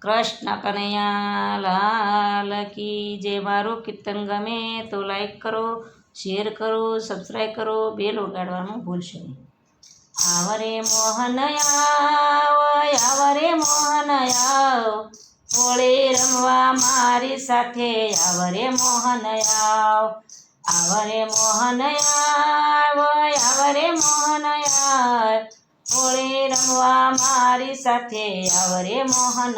કૃષ્ણ કનૈયા લાલ કી જે મારું કીર્તન ગમે તો લાઈક કરો, શેર કરો, સબસ્ક્રાઈબ કરો, બેલ વગાડવાનું ભૂલશો નહીં. આવરે મોહન આવરે મોહન હોળી રમવા મારી સાથે આવરે મોહન આવરે મોહન આવરે મોહન હોળી રમવા મારી સાથે આવરે મોહન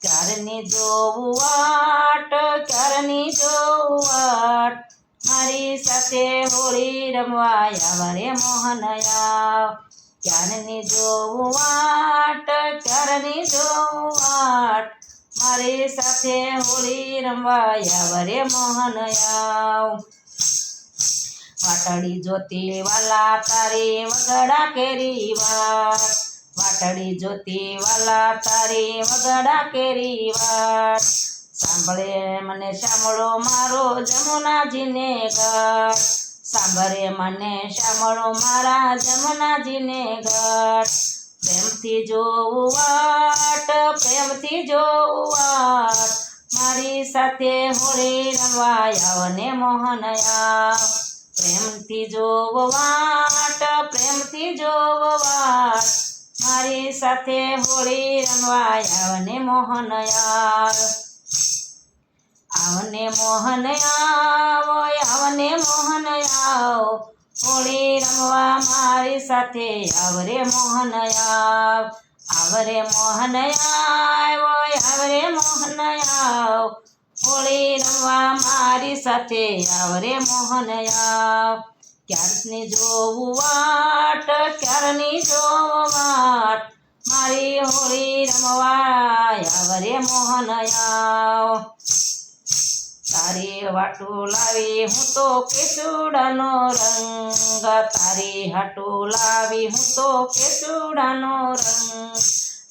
ક્યારની જોવું વાટ ક્યારની જોવું વાટ મારી સાથે હોળી રમવા આવરે મોહન ક્યારની જોવું વાટ ક્યારની જોવું વાટ મારી સાથે હોળી રમવા આવરે મોહન વાટડી જોતી વાલા તારી વગડા કેરી વાટ વાટડી જોતી વાલા તારી વગડા કેરી વાટ સાંભળે મને સાંભળો મારો જમુનાજીને ઘાટ સાંભળે મને સાંભળો મારા જમુનાજીને ઘાટ પ્રેમથી જોવું વાટ પ્રેમથી જોવું વાટ મારી સાથે હોળી રમવા આવને મોહન પ્રેમથી જોવો વાટ પ્રેમથી જોવો વાટ મારી સાથે હોળી રમવા આવને મોહન આવને મોહન આવને મોહન હોળી રમવા મારી સાથે આવરે મોહન આવરે મોહન આવરે મોહન હોળી રમવા મારી સાથે આવરે મોહન ક્યારની જોવું વાટ ક્યારની જોવું વાટ મારી હોળી રમવા આવરે મોહન તારી વાટું લાવી હું તો કેસુડાનો રંગ તારી હાટું લાવી હું તો કેસુડાનો રંગ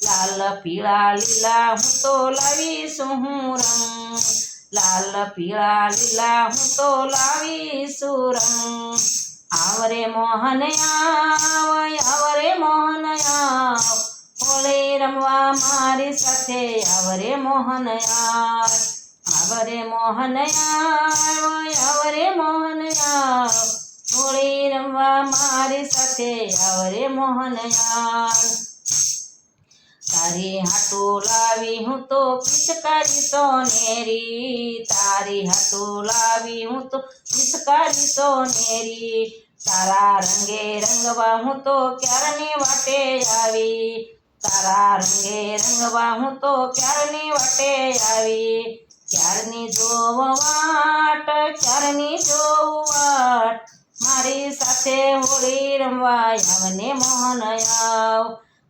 લાલ પીળા લીલા હું તો લાવીશું હું રંગ લાલ પીળા લીલા હું તો લાવીશું રંગ આવરે મોહન આવરે મોહન હોળી રમવા મારી સાથે આવરે મોહન આવરે મોહન આવરે મોહન હોળી રમવા મારી સાથે આવરે મોહન તારી હાટું લાવી હું તો પિચકારી સોનેરી તારી હાટું લાવી હું તો પિચકારી સોનેરી તારા રંગે રંગવા હું તો ક્યારની વાટે આવી તારા રંગે રંગવા હું તો ક્યારની વાટે આવી ક્યારની જોવ વાટ ક્યારની જોવ વાટ મારી સાથે હોળી રમવા આવને મોહન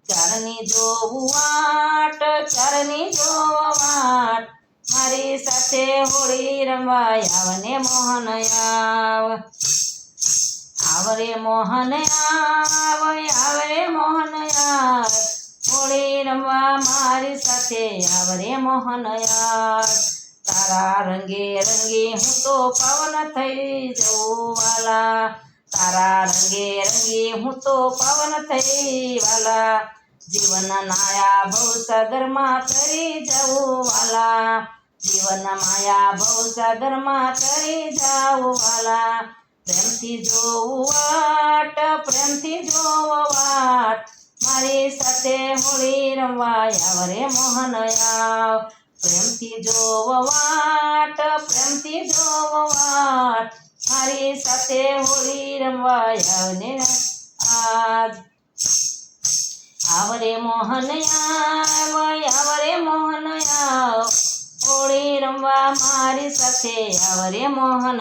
ક્યારની જોવું વાટ ક્યારની જોવ વાટ મારી સાથે હોળી રમવા આવને મોહન આવરે મોહન આવરે મોહન હોળી રમવા મારી સાથે આવરે મોહન તારા રંગે રંગે હું તો પવન થઈ જઉં વાલા તારા રંગે રંગે હું તો પવન થઈ વાલા જીવન માયા ભવસાગરમાં તરી જવું વાલા જીવન માયા ભવસાગરમાં તરી જાવું વાલા પ્રેમથી જોવું વાટ પ્રેમથી જોવું વાટ મારી સાથે હોળી રમવા આવરે મોહન પ્રેમથી જોવો વાટ પ્રેમથી જોવો વાટ મારી સાથે હોળી રમવા આવને આજ આવરે મોહન આવરે મોહન હોળી રમવા મારી સાથે આવરે મોહન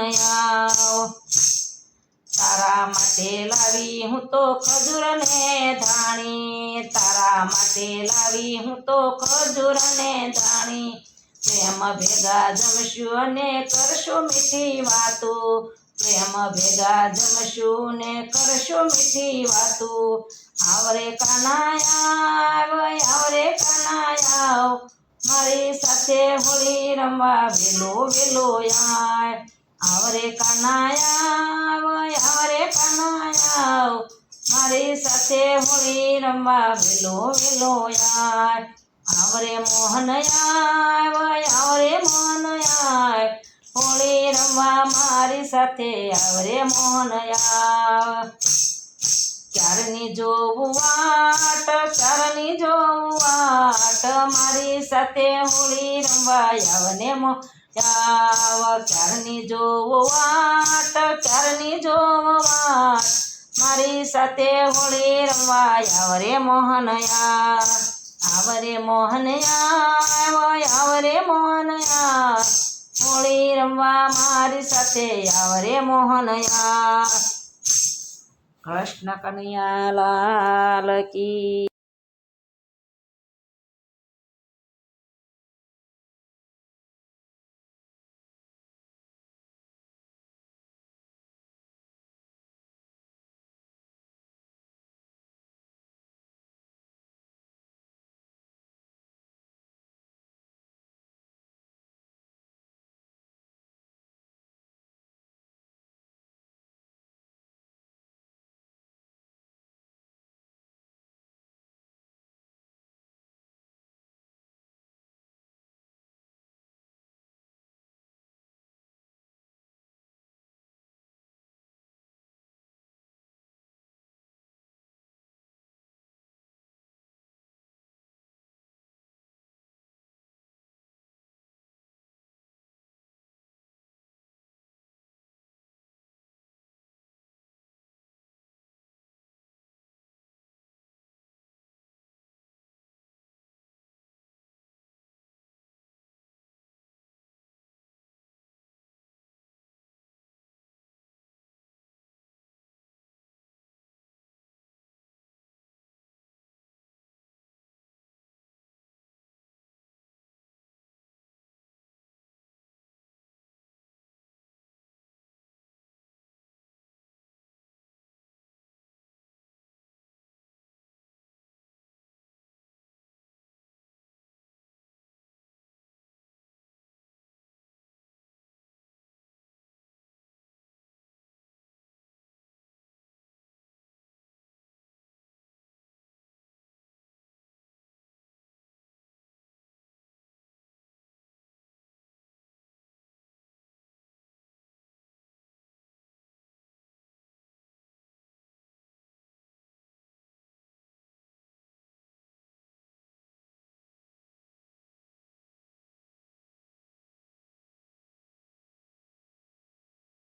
તારા માટે લાવી હું તો ખજૂર ને ધાણી તારા માટે લાવી હું તો ખજૂર ને ધાણી પ્રેમ ભેગા જમશું અને કરશું મીઠી વાતો પ્રેમ ભેગા જમશું ને કરશું મીઠી વાતો આવરે કાનાયા મારી સાથે હોળી રમવા વેલો વેલો આવરે કાનાયા મારી સાથે હોળી રમવા વેલો વેલો આવરે મોહન આવરે મોહન હોળી રમવા મારી સાથે આવરે મોહન ક્યારની જોવું વાટ મારી સાથે હોળી રમવા આવને ક્યારની જોવું વાટ મારી સાથે હોળી રમવા આવરે મોહન આવરે મોહન હોળી રમવા મારી સાથે આવરે મોહન કૃષ્ણ કનૈયા લાલ કી